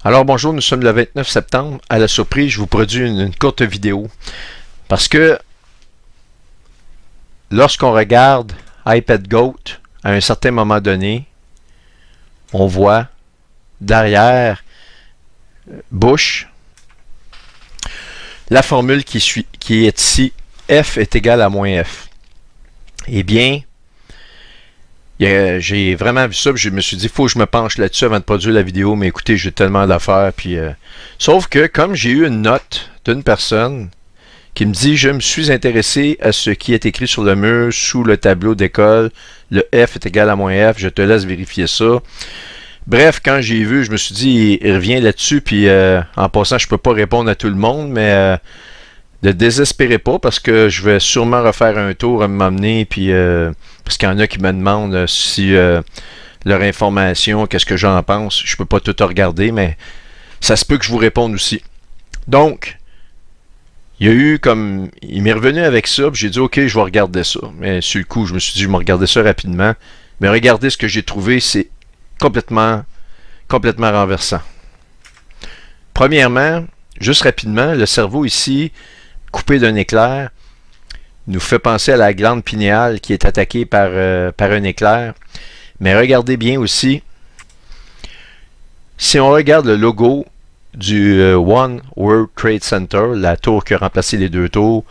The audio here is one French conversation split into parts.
Alors bonjour, nous sommes le 29 septembre. À la surprise, je vous produis une courte vidéo. Parce que lorsqu'on regarde iPadGoat, à un certain moment donné, on voit derrière Bush la formule qui est ici, F est égal à moins F. Eh bien, j'ai vraiment vu ça, puis je me suis dit, il faut que je me penche là-dessus avant de produire la vidéo, mais écoutez, j'ai tellement d'affaires, puis... Sauf que, comme j'ai eu une note d'une personne qui me dit, je me suis intéressé à ce qui est écrit sur le mur, sous le tableau d'école, le F est égal à moins F, je te laisse vérifier ça. Bref, quand j'ai vu, je me suis dit, il revient là-dessus, puis en passant, je peux pas répondre à tout le monde, mais... ne désespérez pas parce que je vais sûrement refaire un tour à m'amener, puis parce qu'il y en a qui me demandent si leur information, qu'est-ce que j'en pense. Je peux pas tout regarder, mais ça se peut que je vous réponde aussi. Donc, il y a eu comme... Il m'est revenu avec ça, puis j'ai dit, ok, je vais regarder ça. Mais sur le coup, je me suis dit, je vais regarder ça rapidement. Mais regardez ce que j'ai trouvé, c'est complètement renversant. Premièrement, juste rapidement, le cerveau ici... coupé d'un éclair, nous fait penser à la glande pinéale qui est attaquée par un éclair. Mais regardez bien aussi, si on regarde le logo du One World Trade Center, la tour qui a remplacé les deux tours,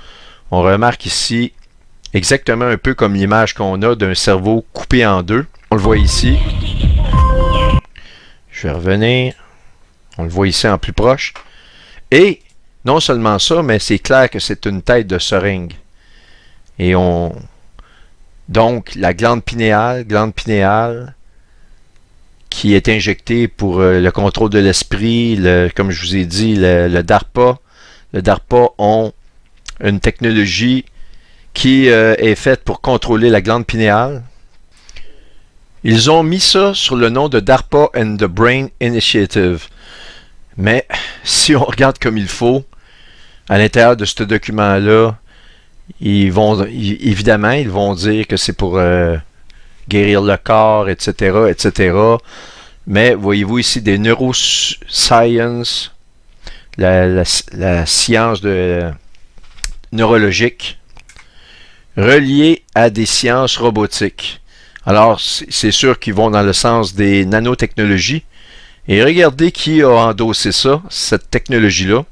on remarque ici exactement un peu comme l'image qu'on a d'un cerveau coupé en deux. On le voit ici. Je vais revenir. On le voit ici en plus proche. Et non seulement ça, mais c'est clair que c'est une tête de seringue. Et donc, la glande pinéale qui est injectée pour le contrôle de l'esprit, comme je vous ai dit, le DARPA. Le DARPA ont une technologie qui est faite pour contrôler la glande pinéale. Ils ont mis ça sur le nom de DARPA and the Brain Initiative. Mais si on regarde comme il faut, à l'intérieur de ce document-là, évidemment, ils vont dire que c'est pour guérir le corps, etc., etc. Mais voyez-vous ici des neurosciences, la science neurologique, reliée à des sciences robotiques. Alors, c'est sûr qu'ils vont dans le sens des nanotechnologies. Et regardez qui a endossé ça, cette technologie-là.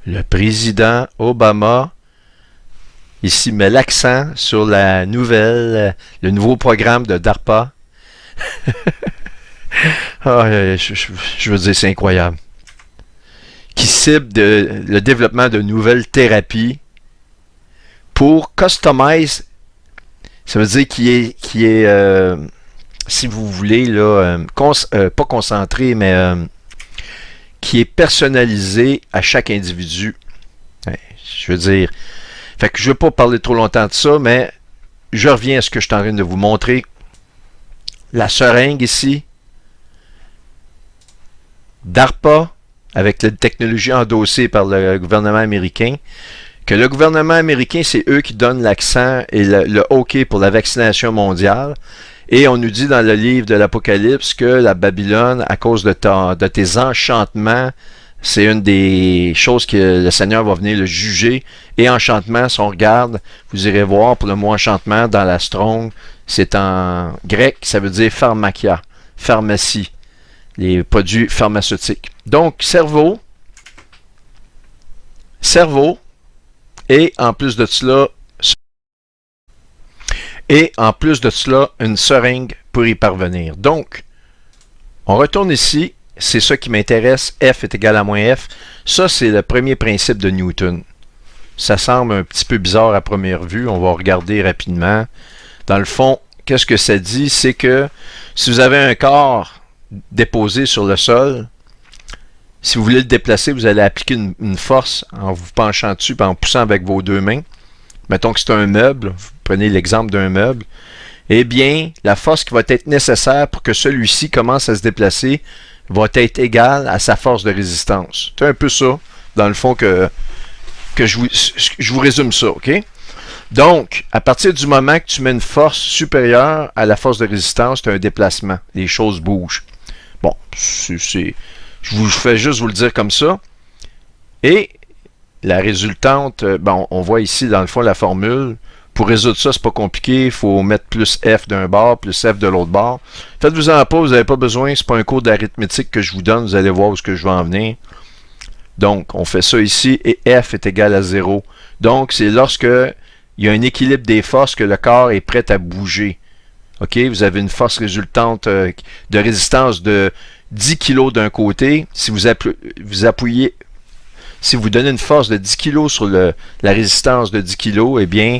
Le président Obama, ici, met l'accent sur le nouveau programme de DARPA. Je veux dire, c'est incroyable. Qui cible le développement de nouvelles thérapies pour customize, ça veut dire qui est si vous voulez, là, pas concentré, mais qui est personnalisé à chaque individu. Je veux dire, fait que je ne veux pas parler trop longtemps de ça, mais je reviens à ce que je suis en train de vous montrer. La seringue ici, DARPA, avec la technologie endossée par le gouvernement américain, que le gouvernement américain, c'est eux qui donnent l'accent et le OK pour la vaccination mondiale. Et on nous dit dans le livre de l'Apocalypse que la Babylone, à cause de tes enchantements, c'est une des choses que le Seigneur va venir le juger. Et enchantement, si on regarde, vous irez voir pour le mot enchantement dans la Strong, c'est en grec, ça veut dire pharmakia, pharmacie, les produits pharmaceutiques. Donc, cerveau, et en plus de cela, une seringue pour y parvenir. Donc, on retourne ici. C'est ça qui m'intéresse. F est égal à moins F. Ça, c'est le premier principe de Newton. Ça semble un petit peu bizarre à première vue. On va regarder rapidement. Dans le fond, qu'est-ce que ça dit? C'est que si vous avez un corps déposé sur le sol, si vous voulez le déplacer, vous allez appliquer une force en vous penchant dessus et en poussant avec vos deux mains. Mettons que c'est un meuble, vous prenez l'exemple d'un meuble, eh bien, la force qui va être nécessaire pour que celui-ci commence à se déplacer va être égale à sa force de résistance. C'est un peu ça, dans le fond, que je vous résume ça, OK? Donc, à partir du moment que tu mets une force supérieure à la force de résistance, tu as un déplacement. Les choses bougent. Bon, Je vous fais juste vous le dire comme ça. Et la résultante, bon, on voit ici dans le fond la formule. Pour résoudre ça, c'est pas compliqué. Il faut mettre plus F d'un bord, plus F de l'autre bord. Faites-vous-en pas, vous n'avez pas besoin. C'est pas un cours d'arithmétique que je vous donne. Vous allez voir où ce que je vais en venir. Donc, on fait ça ici et F est égal à 0. Donc, c'est lorsque il y a un équilibre des forces que le corps est prêt à bouger. OK? Vous avez une force résultante de résistance de 10 kg d'un côté. Si vous appuyez, si vous donnez une force de 10 kg sur la résistance de 10 kg, eh bien,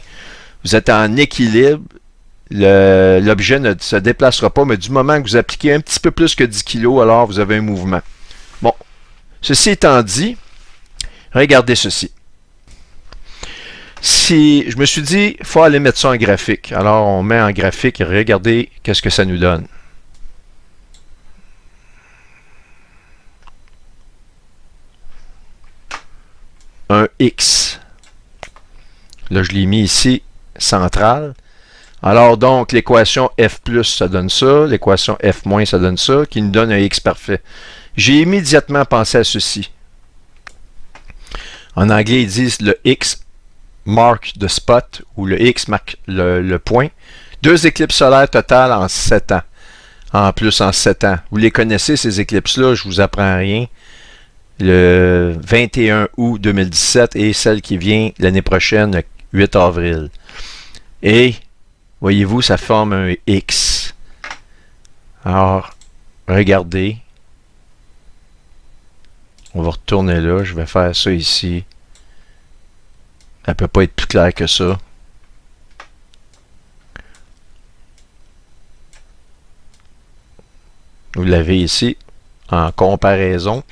vous êtes en équilibre. L'objet ne se déplacera pas, mais du moment que vous appliquez un petit peu plus que 10 kg, alors vous avez un mouvement. Bon, ceci étant dit, regardez ceci. Si je me suis dit, il faut aller mettre ça en graphique. Alors, on met en graphique et regardez qu'est-ce que ça nous donne. Un X. Là, je l'ai mis ici, central. Alors, donc, l'équation F+, ça donne ça. L'équation F-, ça donne ça, qui nous donne un X parfait. J'ai immédiatement pensé à ceci. En anglais, ils disent le X mark the spot, ou le X marque le point. 2 éclipses solaires totales en 7 ans. En plus, en 7 ans. Vous les connaissez, ces éclipses-là, je vous apprends rien. Le 21 août 2017 et celle qui vient l'année prochaine, le 8 avril. Et, voyez-vous, ça forme un X. Alors, regardez. On va retourner là, je vais faire ça ici. Ça ne peut pas être plus clair que ça. Vous l'avez ici, en comparaison.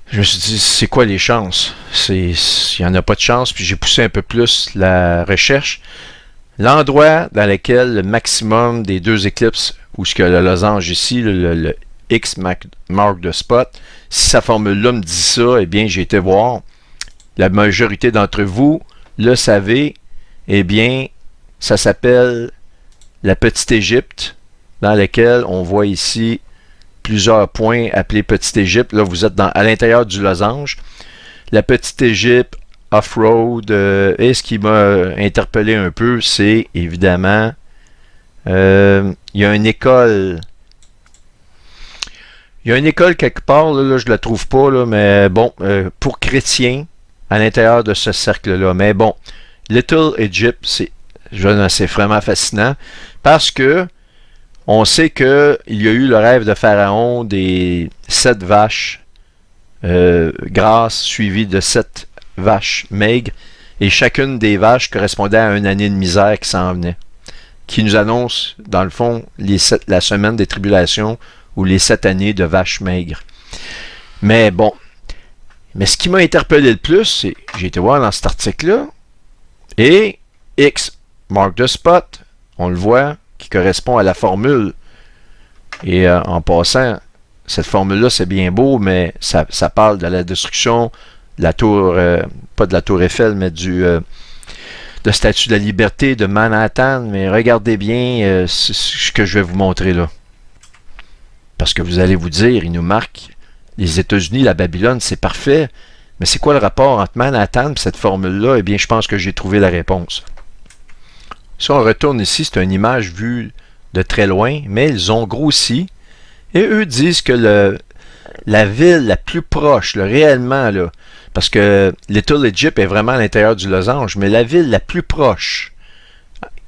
Je me suis dit, c'est quoi les chances? Il n'y en a pas de chance, puis j'ai poussé un peu plus la recherche. L'endroit dans lequel le maximum des 2 éclipses, ou ce que le losange ici, le X mark the spot, si sa formule-là me dit ça, eh bien, j'ai été voir. La majorité d'entre vous le savez, eh bien, ça s'appelle la Petite Égypte, dans laquelle on voit ici plusieurs points appelés Petite Égypte. Là, vous êtes à l'intérieur du losange. La Petite Égypte, off-road, et ce qui m'a interpellé un peu, c'est évidemment, il y a une école. Il y a une école quelque part, là je ne la trouve pas, là, mais bon, pour chrétiens, à l'intérieur de ce cercle-là. Mais bon, Little Egypt, c'est vraiment fascinant parce que on sait qu'il y a eu le rêve de Pharaon des 7 vaches grasses suivies de 7 vaches maigres et chacune des vaches correspondait à une année de misère qui s'en venait, qui nous annonce, dans le fond, la semaine des tribulations ou les 7 années de vaches maigres. Mais bon, mais ce qui m'a interpellé le plus, c'est j'ai été voir dans cet article-là, et X mark the spot, on le voit, qui correspond à la formule. Et en passant, cette formule-là, c'est bien beau, mais ça parle de la destruction de la tour, pas de la tour Eiffel, mais de Statue de la Liberté, de Manhattan. Mais regardez bien ce que je vais vous montrer là. Parce que vous allez vous dire, il nous marque les États-Unis, la Babylone, c'est parfait. Mais c'est quoi le rapport entre Manhattan et cette formule-là? Eh bien, je pense que j'ai trouvé la réponse. Si on retourne ici, c'est une image vue de très loin, mais ils ont grossi. Et eux disent que la ville la plus proche, là, réellement, là, parce que Little Egypt est vraiment à l'intérieur du losange, mais la ville la plus proche,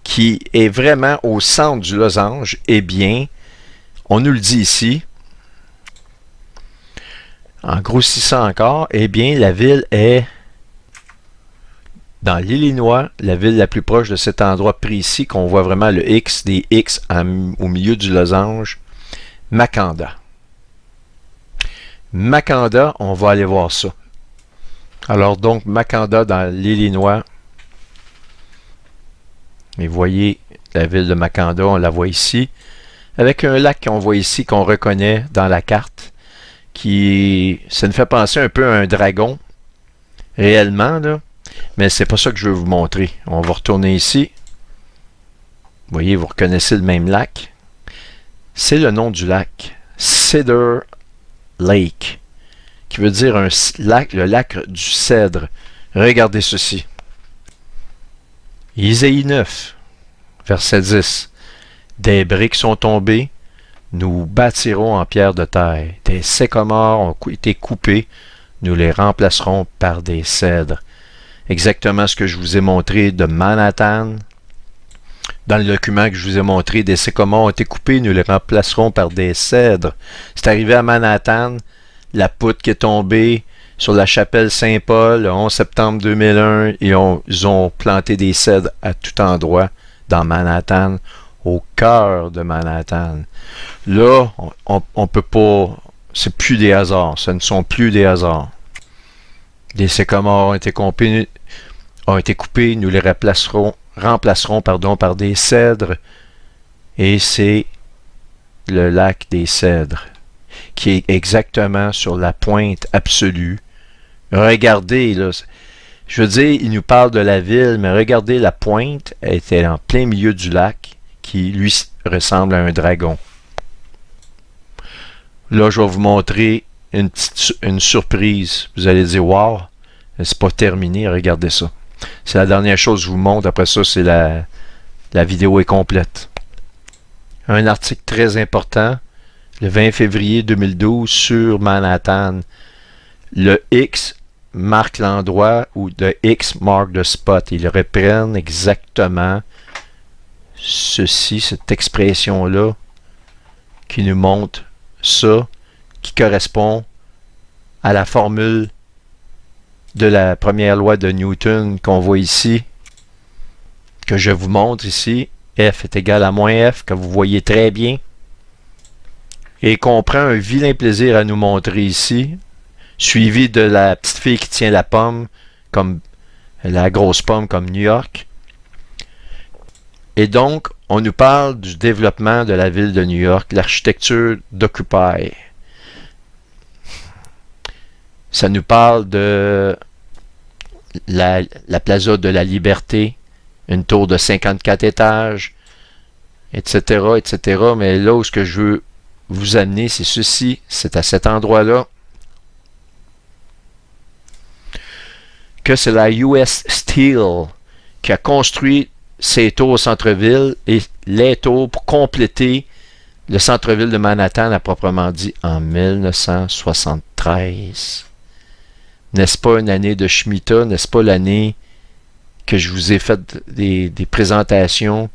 qui est vraiment au centre du losange, eh bien, on nous le dit ici, en grossissant encore, eh bien, la ville est dans l'Illinois, la ville la plus proche de cet endroit précis, qu'on voit vraiment le X, des X au milieu du losange, Makanda. Makanda, on va aller voir ça. Alors donc, Makanda dans l'Illinois. Et vous voyez la ville de Makanda, on la voit ici, avec un lac qu'on voit ici, qu'on reconnaît dans la carte. Ça nous fait penser un peu à un dragon, réellement, là. Mais c'est pas ça que je veux vous montrer. On va retourner ici. Vous voyez, vous reconnaissez le même lac. C'est le nom du lac. Cedar Lake, qui veut dire un lac, le lac du cèdre. Regardez ceci. Isaïe 9, verset 10. Des briques sont tombées, nous bâtirons en pierre de taille. Des sycomores ont été coupés, nous les remplacerons par des cèdres. Exactement ce que je vous ai montré de Manhattan. Dans le document que je vous ai montré, des sycomores ont été coupés, nous les remplacerons par des cèdres. C'est arrivé à Manhattan, la poutre qui est tombée sur la chapelle Saint-Paul le 11 septembre 2001, et ils ont planté des cèdres à tout endroit dans Manhattan, au cœur de Manhattan. Là, on peut pas, c'est plus des hasards, ce ne sont plus des hasards. Des sycomores ont été coupés, nous les remplacerons par des cèdres, et c'est le lac des cèdres qui est exactement sur la pointe absolue. Regardez, là, je veux dire, il nous parle de la ville, mais regardez, la pointe était en plein milieu du lac qui, lui, ressemble à un dragon. Là, je vais vous montrer une surprise. Vous allez dire, wow, c'est pas terminé, regardez ça. C'est la dernière chose que je vous montre. Après ça, c'est la vidéo est complète. Un article très important, le 20 février 2012, sur Manhattan. Le X marque l'endroit où the X mark the spot. Ils reprennent exactement ceci, cette expression-là, qui nous montre ça, qui correspond à la formule de la première loi de Newton qu'on voit ici, que je vous montre ici. F est égal à moins F, que vous voyez très bien, et qu'on prend un vilain plaisir à nous montrer ici, suivi de la petite fille qui tient la pomme, comme la grosse pomme comme New York. Et donc, on nous parle du développement de la ville de New York, l'architecture d'Occupy. Ça nous parle de la Plaza de la Liberté, une tour de 54 étages, etc., etc. Mais là où ce que je veux vous amener, c'est ceci, c'est à cet endroit-là que c'est la US Steel qui a construit ces tours au centre-ville et les tours pour compléter le centre-ville de Manhattan à proprement dit en 1973. N'est-ce pas une année de Shemitah? N'est-ce pas l'année que je vous ai fait des présentations,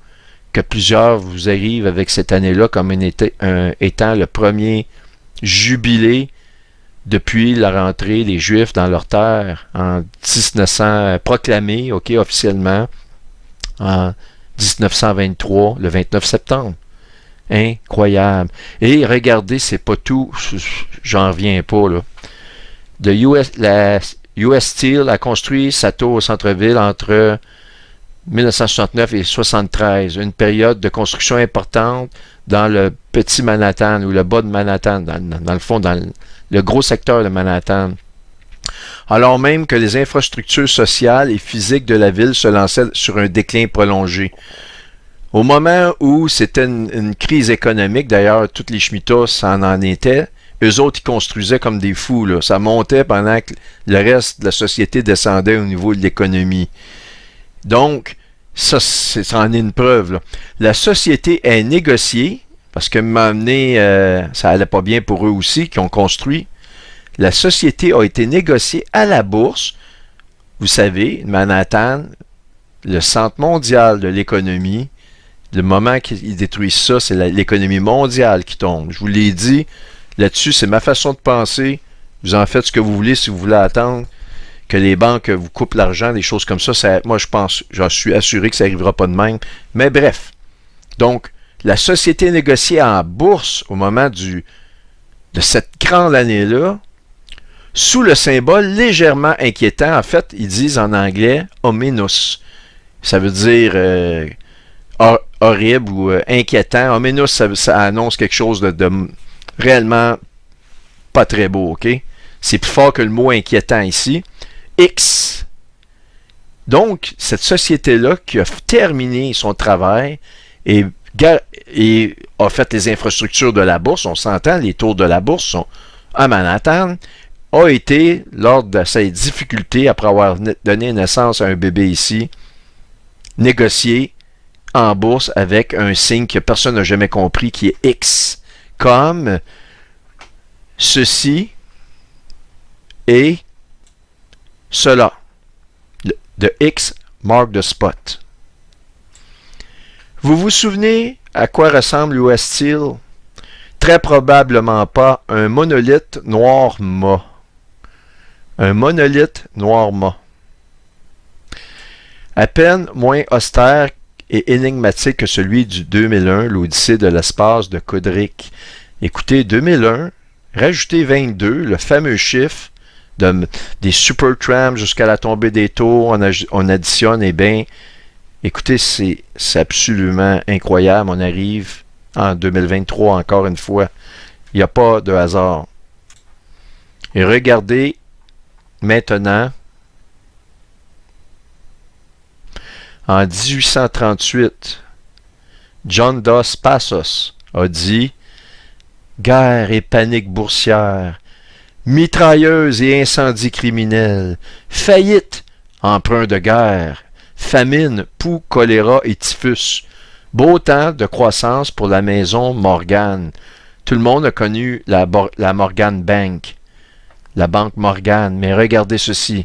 que plusieurs vous arrivent avec cette année-là comme étant le premier jubilé depuis la rentrée des Juifs dans leur terre en 1900, proclamé, officiellement, en 1923, le 29 septembre. Incroyable. Et regardez, c'est pas tout, j'en reviens pas, là. La US Steel a construit sa tour au centre-ville entre 1969 et 1973, une période de construction importante dans le petit Manhattan ou le bas de Manhattan, dans le fond, dans le gros secteur de Manhattan. Alors même que les infrastructures sociales et physiques de la ville se lançaient sur un déclin prolongé. Au moment où c'était une crise économique, d'ailleurs, toutes les Shemitahs, ça en était, eux autres, ils construisaient comme des fous, là. Ça montait pendant que le reste de la société descendait au niveau de l'économie. Donc, ça en est une preuve, là. La société est négociée, parce que ça allait pas bien pour eux aussi, qui ont construit. La société a été négociée à la bourse. Vous savez, Manhattan, le centre mondial de l'économie, le moment qu'ils détruisent ça, c'est l'économie mondiale qui tombe. Je vous l'ai dit, là-dessus, c'est ma façon de penser. Vous en faites ce que vous voulez si vous voulez attendre que les banques vous coupent l'argent, des choses comme ça. Moi, j'en suis assuré que ça n'arrivera pas de même. Mais bref, donc, la société négociée en bourse au moment de cette grande année-là, sous le symbole légèrement inquiétant, en fait, ils disent en anglais « ominous ». Ça veut dire horrible ou inquiétant. Ominous, ça annonce quelque chose de réellement pas très beau, ok? C'est plus fort que le mot inquiétant ici. X. Donc, cette société-là qui a terminé son travail et a fait les infrastructures de la bourse, on s'entend, les tours de la bourse à Manhattan, a été, lors de ses difficultés après avoir donné naissance à un bébé ici, négocié en bourse avec un signe que personne n'a jamais compris, qui est X, comme ceci et cela. The X mark the spot. Vous vous souvenez à quoi ressemble l'US Steel? Très probablement pas un monolithe noir mat. Un monolithe noir mat. À peine moins austère et énigmatique que celui du 2001, l'Odyssée de l'espace de Kubrick. Écoutez, 2001, rajoutez 22, le fameux chiffre des Supertrams jusqu'à la tombée des tours, on additionne, et bien, écoutez, c'est absolument incroyable. On arrive en 2023 encore une fois. Il n'y a pas de hasard. Et regardez maintenant, en 1838, John Dos Passos a dit « Guerre et panique boursière, mitrailleuse et incendie criminel, faillite, emprunt de guerre, famine, poux, choléra et typhus. Beau temps de croissance pour la maison Morgan. » Tout le monde a connu la Morgan Bank, la banque Morgan, mais regardez ceci.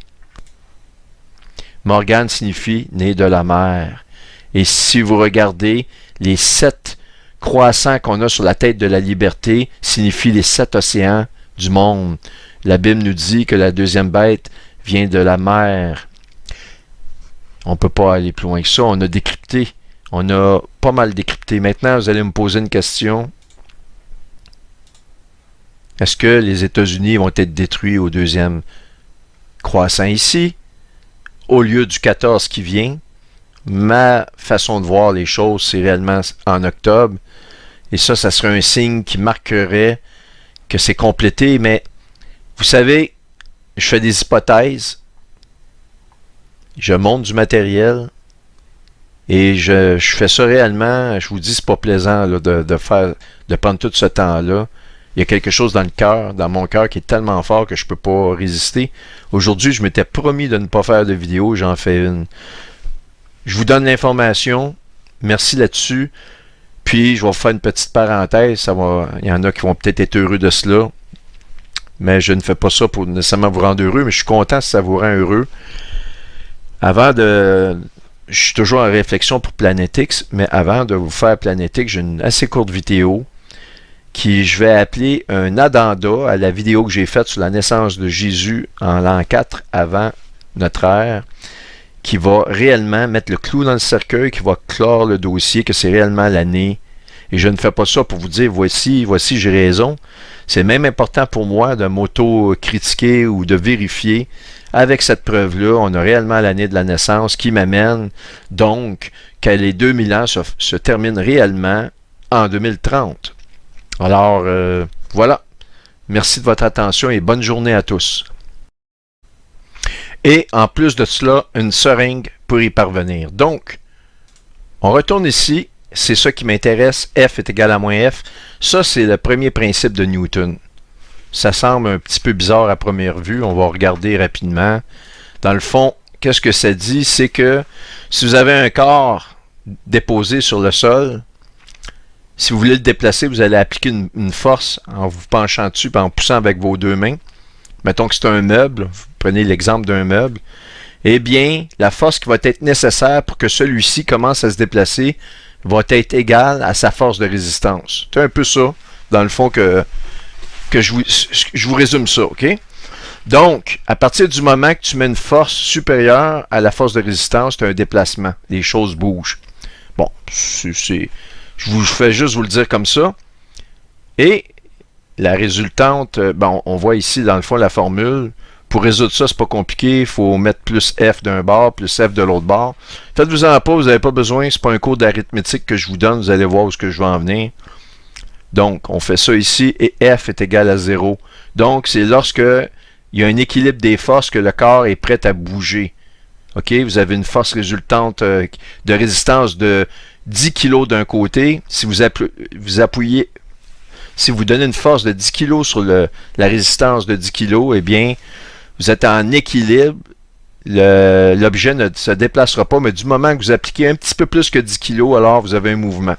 Morgan signifie né de la mer. Et si vous regardez, les 7 croissants qu'on a sur la tête de la liberté signifient les 7 océans du monde. La Bible nous dit que la deuxième bête vient de la mer. On ne peut pas aller plus loin que ça. On a décrypté. On a pas mal décrypté. Maintenant, vous allez me poser une question. Est-ce que les États-Unis vont être détruits au deuxième croissant ici, au lieu du 14 qui vient? Ma façon de voir les choses, c'est réellement en octobre. Et ça serait un signe qui marquerait que c'est complété. Mais vous savez, je fais des hypothèses. Je monte du matériel. Et je fais ça réellement. Je vous dis, c'est pas plaisant là, de prendre tout ce temps-là. Il y a quelque chose dans le cœur, dans mon cœur, qui est tellement fort que je ne peux pas résister. Aujourd'hui, je m'étais promis de ne pas faire de vidéo, j'en fais une. Je vous donne l'information. Merci là-dessus. Puis, je vais vous faire une petite parenthèse. Il y en a qui vont peut-être être heureux de cela. Mais je ne fais pas ça pour nécessairement vous rendre heureux, mais je suis content si ça vous rend heureux. Je suis toujours en réflexion pour PlanetX, mais avant de vous faire PlanetX, j'ai une assez courte vidéo qui je vais appeler un addenda à la vidéo que j'ai faite sur la naissance de Jésus en l'an 4 avant notre ère, qui va réellement mettre le clou dans le cercueil, qui va clore le dossier, que c'est réellement l'année. Et je ne fais pas ça pour vous dire, voici, j'ai raison. C'est même important pour moi de m'auto-critiquer ou de vérifier. Avec cette preuve-là, on a réellement l'année de la naissance qui m'amène donc que les 2000 ans se terminent réellement en 2030. Alors, voilà. Merci de votre attention et bonne journée à tous. Et en plus de cela, une seringue pour y parvenir. Donc, on retourne ici. C'est ça qui m'intéresse. F est égal à moins F. Ça, c'est le premier principe de Newton. Ça semble un petit peu bizarre à première vue. On va regarder rapidement. Dans le fond, qu'est-ce que ça dit? C'est que si vous avez un corps déposé sur le sol, si vous voulez le déplacer, vous allez appliquer une force en vous penchant dessus et en poussant avec vos deux mains. Mettons que c'est un meuble. Vous prenez l'exemple d'un meuble. Eh bien, la force qui va être nécessaire pour que celui-ci commence à se déplacer va être égale à sa force de résistance. C'est un peu ça, dans le fond, que je vous résume ça, OK? Donc, à partir du moment que tu mets une force supérieure à la force de résistance, tu as un déplacement. Les choses bougent. Bon, je vous fais juste vous le dire comme ça. Et la résultante, bon, on voit ici, dans le fond, la formule. Pour résoudre ça, c'est pas compliqué. Il faut mettre plus F d'un bord, plus F de l'autre bord. Faites-vous-en pas, vous n'avez pas besoin. C'est pas un cours d'arithmétique que je vous donne. Vous allez voir où je veux en venir. Donc, on fait ça ici et F est égal à 0. Donc, c'est lorsque il y a un équilibre des forces que le corps est prêt à bouger. OK? Vous avez une force résultante de résistance de 10 kg d'un côté. Si vous appuyez si vous donnez une force de 10 kg sur la résistance de 10 kg, eh bien, vous êtes en équilibre. L'objet ne se déplacera pas, mais du moment que vous appliquez un petit peu plus que 10 kg, alors vous avez un mouvement.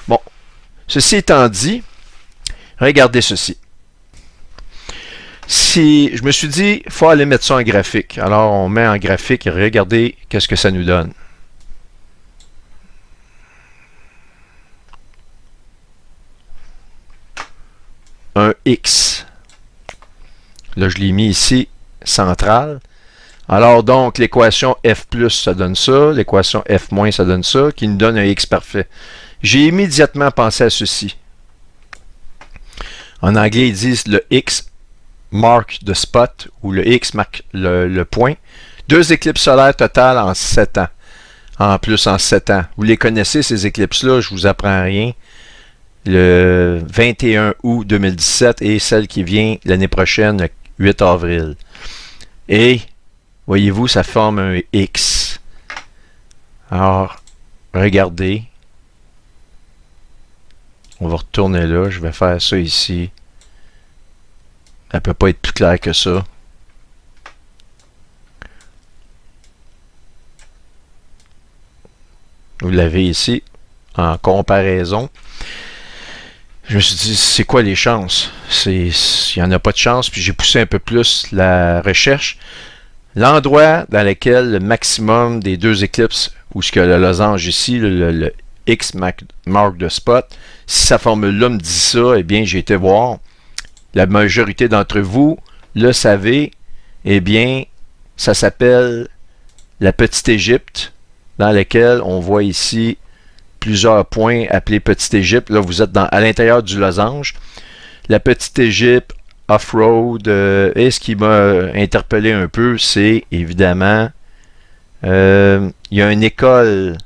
Bon, ceci étant dit, regardez ceci. Si je me suis dit, il faut aller mettre ça en graphique. Alors, on met en graphique et regardez qu'est-ce que ça nous donne. Un X. Là, je l'ai mis ici, central. Alors, donc, l'équation F+, ça donne ça. L'équation F-, ça donne ça, qui nous donne un X parfait. J'ai immédiatement pensé à ceci. En anglais, ils disent le X mark the spot, ou le X marque le point. 2 éclipses solaires totales en 7 ans. En plus, en 7 ans. Vous les connaissez, ces éclipses-là, je vous apprends rien. Le 21 août 2017 et celle qui vient l'année prochaine, le 8 avril. Et, voyez-vous, ça forme un X. Alors, regardez. On va retourner là. Je vais faire ça ici. Elle ne peut pas être plus claire que ça. Vous l'avez ici, en comparaison. Je me suis dit, c'est quoi les chances? Il n'y en a pas de chance, puis j'ai poussé un peu plus la recherche. L'endroit dans lequel le maximum des 2 éclipses, où ce que le losange ici, le X mark the spot, si sa formule-là me dit ça, eh bien, j'ai été voir. La majorité d'entre vous le savez, eh bien, ça s'appelle la Petite Égypte, dans laquelle on voit ici plusieurs points appelés Petite Égypte. Là, vous êtes à l'intérieur du losange. La Petite Égypte, off-road, et ce qui m'a interpellé un peu, c'est évidemment, il y a une école.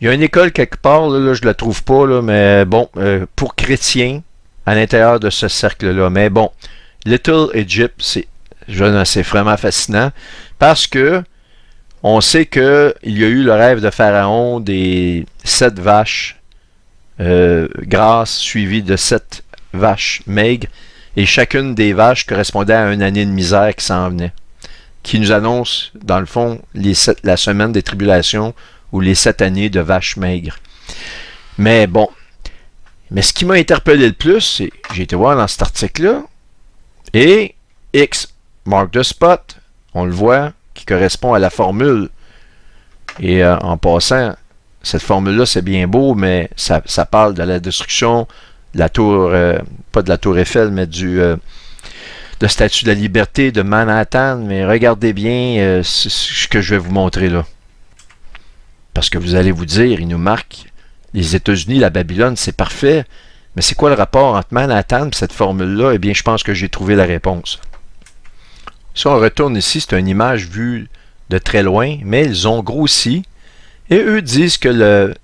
Il y a une école quelque part, là je ne la trouve pas, là, mais bon, pour chrétiens, à l'intérieur de ce cercle-là. Mais bon, Little Egypt, c'est vraiment fascinant, parce que on sait qu'il y a eu le rêve de Pharaon des 7 vaches grasses suivies de 7 vaches maigres, et chacune des vaches correspondait à une année de misère qui s'en venait, qui nous annonce, dans le fond, la semaine des tribulations ou les 7 années de vaches maigres. Mais bon, ce qui m'a interpellé le plus, c'est j'ai été voir dans cet article-là, et X mark the spot, on le voit, qui correspond à la formule. Et en passant, cette formule-là, c'est bien beau, mais ça parle de la destruction de la tour, pas de la tour Eiffel, mais de Statue de la Liberté de Manhattan. Mais regardez bien ce que je vais vous montrer là. Parce que vous allez vous dire, il nous marque les États-Unis, la Babylone, c'est parfait. Mais c'est quoi le rapport entre Manhattan et cette formule-là? Eh bien, je pense que j'ai trouvé la réponse. Si on retourne ici, c'est une image vue de très loin, mais ils ont grossi. Et eux disent que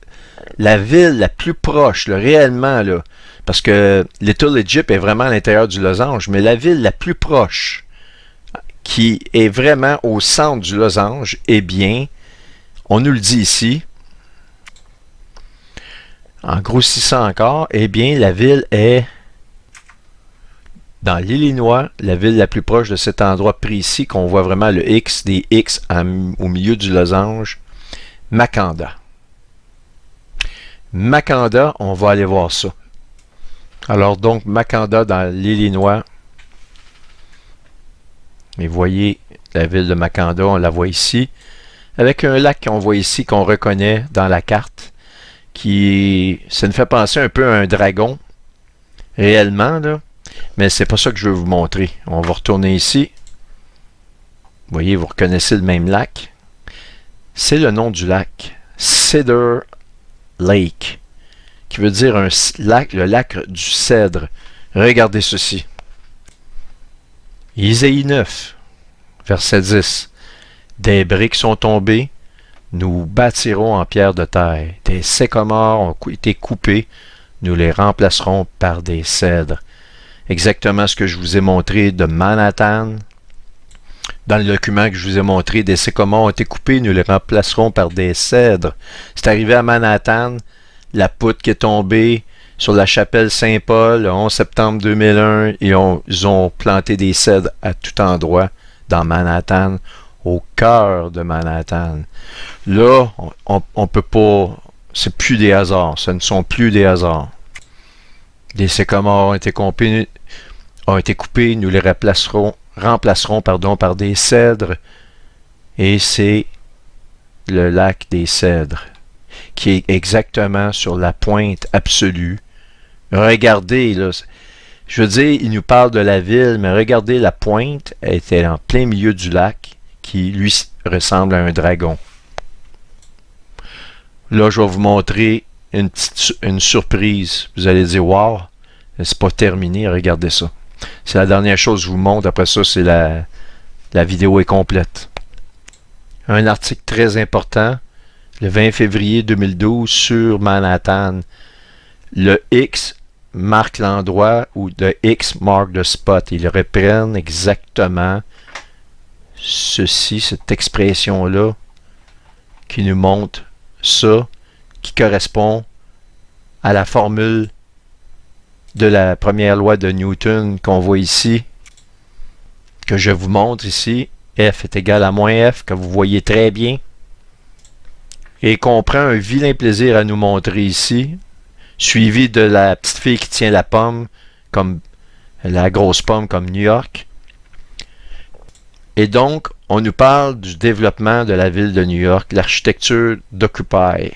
la ville la plus proche, là, réellement, là, parce que Little Egypt est vraiment à l'intérieur du losange, mais la ville la plus proche, qui est vraiment au centre du losange, eh bien, on nous le dit ici, en grossissant encore, eh bien, la ville est dans l'Illinois, la ville la plus proche de cet endroit précis, qu'on voit vraiment le X, des X au milieu du losange, Makanda. Makanda, on va aller voir ça. Alors donc, Makanda dans l'Illinois. Et voyez la ville de Makanda, on la voit ici, avec un lac qu'on voit ici, qu'on reconnaît dans la carte, ça nous fait penser un peu à un dragon, réellement, là. Mais c'est pas ça que je veux vous montrer. On va retourner ici. Vous voyez, vous reconnaissez le même lac. C'est le nom du lac. Cedar Lake. Qui veut dire le lac du cèdre. Regardez ceci. Isaïe 9, verset 10. Des briques sont tombées, nous bâtirons en pierre de taille. Des sycomores ont été coupés, nous les remplacerons par des cèdres. Exactement ce que je vous ai montré de Manhattan. Dans le document que je vous ai montré, des sycomores ont été coupés, nous les remplacerons par des cèdres. C'est arrivé à Manhattan, la poutre qui est tombée, sur la chapelle Saint-Paul, le 11 septembre 2001, ils ont planté des cèdres à tout endroit dans Manhattan, au cœur de Manhattan. Là, on peut pas... C'est plus des hasards. Ce ne sont plus des hasards. Des sycomores ont été coupés, nous les remplacerons par des cèdres. Et c'est le lac des Cèdres, qui est exactement sur la pointe absolue. Regardez, là, je veux dire, il nous parle de la ville, mais regardez, la pointe était en plein milieu du lac, qui, lui, ressemble à un dragon. Là, je vais vous montrer une surprise. Vous allez dire, wow, c'est pas terminé, regardez ça. C'est la dernière chose que je vous montre, après ça, c'est la vidéo est complète. Un article très important, le 20 février 2012 sur Manhattan. Le X marque l'endroit où le X marque the spot. Ils reprennent exactement ceci, cette expression-là, qui nous montre ça, qui correspond à la formule de la première loi de Newton qu'on voit ici, que je vous montre ici. F est égal à moins F, que vous voyez très bien, et qu'on prend un vilain plaisir à nous montrer ici, suivi de la petite fille qui tient la pomme, comme la grosse pomme comme New York. Et donc, on nous parle du développement de la ville de New York, l'architecture d'Occupy.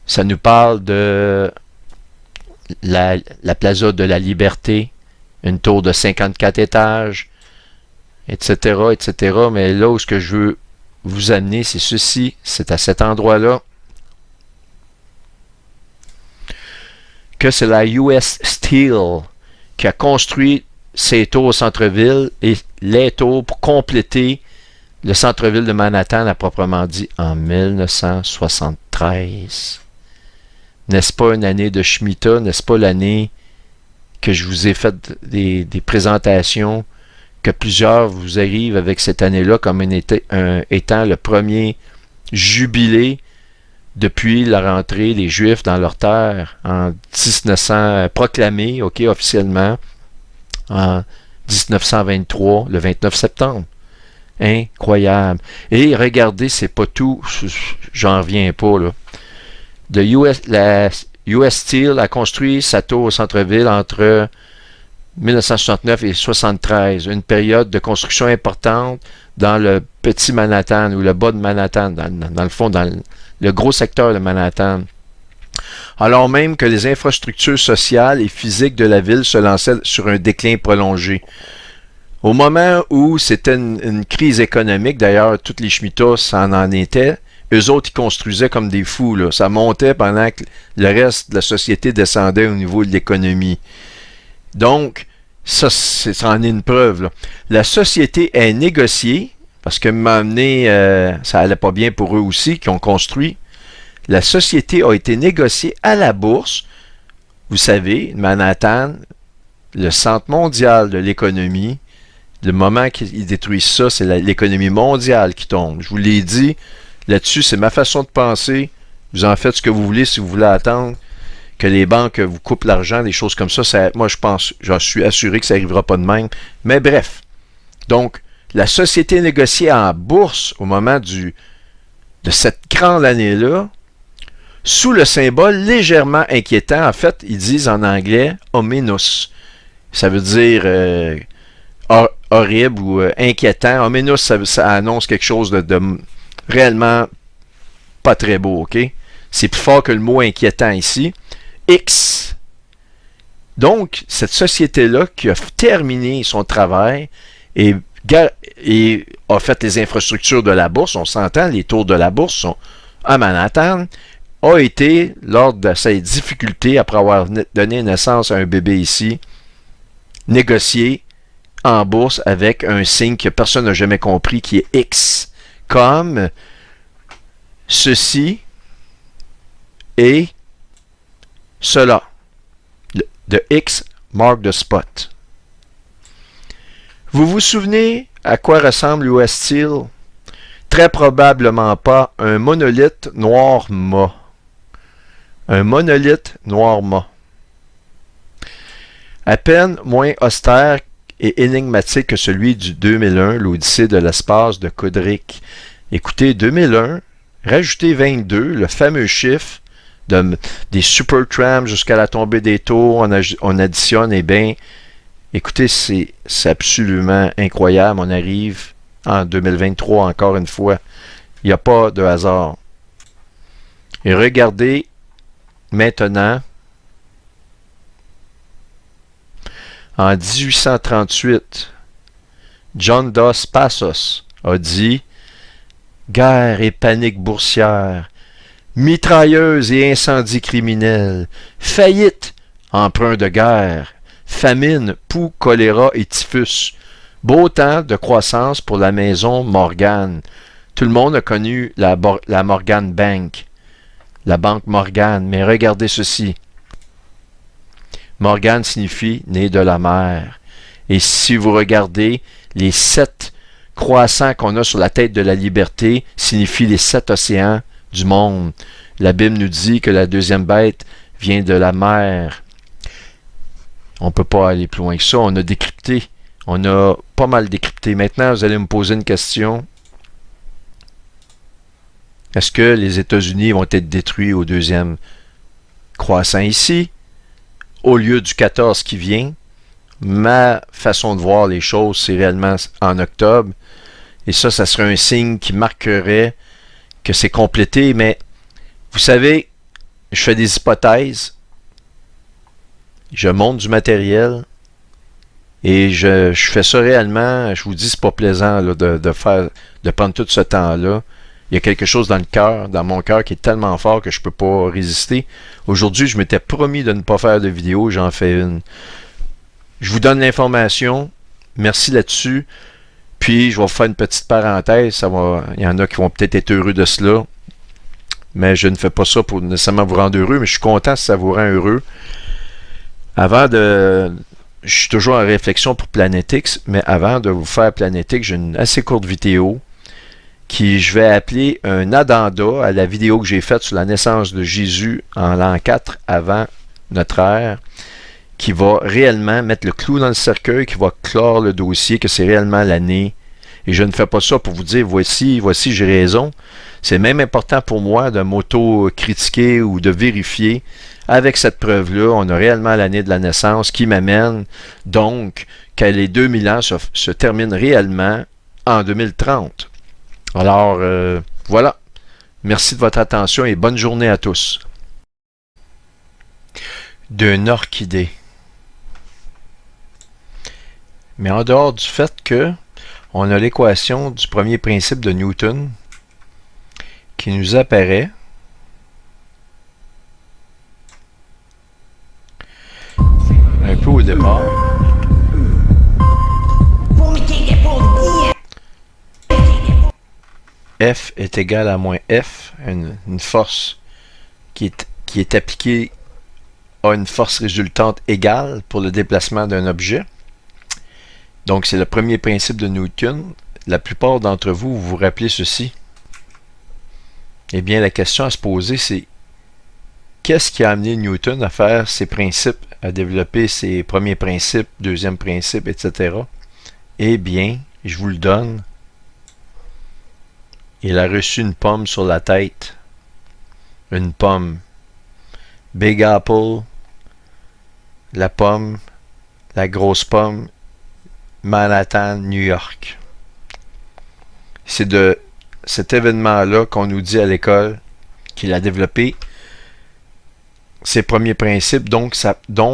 Ça nous parle de la Plaza de la Liberté, une tour de 54 étages, etc., etc. Mais là où ce que je veux vous amener, c'est ceci, c'est à cet endroit-là que c'est la US Steel qui a construit ces tours au centre-ville et les tours pour compléter le centre-ville de Manhattan à proprement dit en 1973. N'est-ce pas une année de Shemitah? N'est-ce pas l'année que je vous ai fait des présentations, que plusieurs vous arrivent avec cette année-là comme étant le premier jubilé depuis la rentrée des Juifs dans leur terre en 1900, proclamé, ok, officiellement, en 1923, le 29 septembre. Incroyable. Et regardez, c'est pas tout, j'en reviens pas, là. La US Steel a construit sa tour au centre-ville entre 1969 et 1973, une période de construction importante dans le petit Manhattan ou le bas de Manhattan, dans le fond, dans le gros secteur de Manhattan. Alors même que les infrastructures sociales et physiques de la ville se lançaient sur un déclin prolongé. Au moment où c'était une crise économique, d'ailleurs, toutes les Shemitahs en étaient, eux autres, ils construisaient comme des fous, là. Ça montait pendant que le reste de la société descendait au niveau de l'économie. Donc, ça en est une preuve, là. La société est négociée, parce que m'a amené, ça allait pas bien pour eux aussi, qui ont construit. La société a été négociée à la bourse. Vous savez, Manhattan, le centre mondial de l'économie, le moment qu'ils détruisent ça, c'est l'économie mondiale qui tombe. Je vous l'ai dit, là-dessus, c'est ma façon de penser. Vous en faites ce que vous voulez si vous voulez attendre que les banques vous coupent l'argent, des choses comme ça. Moi, je pense, j'en suis assuré que ça n'arrivera pas de même. Mais bref. Donc, la société négociée en bourse au moment de cette grande année-là, sous le symbole légèrement inquiétant, en fait, ils disent en anglais « ominous ». Ça veut dire horrible ou inquiétant. Ominous, ça annonce quelque chose de réellement pas très beau, ok? C'est plus fort que le mot inquiétant ici. X. Donc, cette société-là qui a terminé son travail et a fait les infrastructures de la bourse, on s'entend, les tours de la bourse sont à Manhattan, a été, lors de ses difficultés, après avoir donné naissance à un bébé ici, négocié en bourse avec un signe que personne n'a jamais compris, qui est X, comme ceci et cela. The X mark the spot. Vous vous souvenez à quoi ressemble l'US Steel? Très probablement pas un monolithe noir mat. Un monolithe noir-mât. À peine moins austère et énigmatique que celui du 2001, l'Odyssée de l'espace de Kubrick. Écoutez, 2001, rajoutez 22, le fameux chiffre des Supertramps jusqu'à la tombée des tours, on additionne, et bien, écoutez, c'est absolument incroyable. On arrive en 2023 encore une fois. Il n'y a pas de hasard. Et regardez maintenant, en 1838, John Dos Passos a dit « Guerre et panique boursière, mitrailleuse et incendie criminel, faillite, emprunt de guerre, famine, poux, choléra et typhus, beau temps de croissance pour la maison Morgan. » Tout le monde a connu la Morgan Bank, la banque Morgan, mais regardez ceci. Morgan signifie né de la mer. Et si vous regardez, les 7 croissants qu'on a sur la tête de la liberté signifient les 7 océans du monde. La Bible nous dit que la deuxième bête vient de la mer. On ne peut pas aller plus loin que ça. On a décrypté. On a pas mal décrypté. Maintenant, vous allez me poser une question. Est-ce que les États-Unis vont être détruits au deuxième croissant ici, au lieu du 14 qui vient? Ma façon de voir les choses, c'est réellement en octobre. Et ça serait un signe qui marquerait que c'est complété. Mais vous savez, je fais des hypothèses. Je monte du matériel. Et je fais ça réellement. Je vous dis, c'est pas plaisant là, de prendre tout ce temps-là. Il y a quelque chose dans le cœur, dans mon cœur, qui est tellement fort que je ne peux pas résister. Aujourd'hui, je m'étais promis de ne pas faire de vidéo, j'en fais une. Je vous donne l'information. Merci là-dessus. Puis, je vais vous faire une petite parenthèse. Il y en a qui vont peut-être être heureux de cela. Mais je ne fais pas ça pour nécessairement vous rendre heureux, mais je suis content si ça vous rend heureux. Je suis toujours en réflexion pour Planetix, mais avant de vous faire Planetix, j'ai une assez courte vidéo qui je vais appeler un addenda à la vidéo que j'ai faite sur la naissance de Jésus en l'an 4 avant notre ère, qui va réellement mettre le clou dans le cercueil, qui va clore le dossier, que c'est réellement l'année. Et je ne fais pas ça pour vous dire, voici, j'ai raison. C'est même important pour moi de m'auto-critiquer ou de vérifier. Avec cette preuve-là, on a réellement l'année de la naissance qui m'amène donc que les 2000 ans se terminent réellement en 2030. Alors, voilà. Merci de votre attention et bonne journée à tous. D'une orchidée. Mais en dehors du fait que on a l'équation du premier principe de Newton qui nous apparaît un peu au départ. F est égal à moins F, une force qui est appliquée à une force résultante égale pour le déplacement d'un objet. Donc, c'est le premier principe de Newton. La plupart d'entre vous, vous vous rappelez ceci. Eh bien, la question à se poser, c'est qu'est-ce qui a amené Newton à faire ses principes, à développer ses premiers principes, deuxième principe, etc. Eh bien, je vous le donne. Il a reçu une pomme sur la tête. Une pomme. Big Apple, la pomme, la grosse pomme, Manhattan, New York. C'est de cet événement-là qu'on nous dit à l'école qu'il a développé ses premiers principes, dont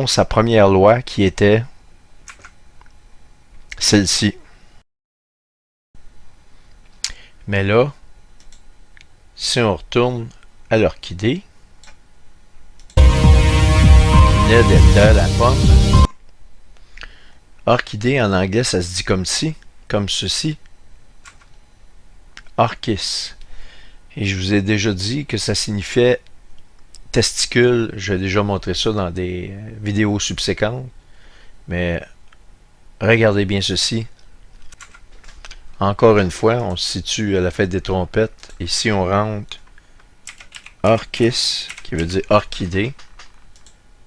sa première loi qui était celle-ci. Mais là, si on retourne à l'orchidée, de la pomme, orchidée en anglais, ça se dit comme ceci, orchis. Et je vous ai déjà dit que ça signifiait testicule. J'ai déjà montré ça dans des vidéos subséquentes. Mais regardez bien ceci. Encore une fois, on se situe à la fête des trompettes. Et si on rentre orchis, qui veut dire orchidée,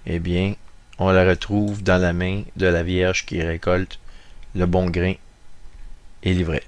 eh bien, on la retrouve dans la main de la Vierge qui récolte le bon grain et livret.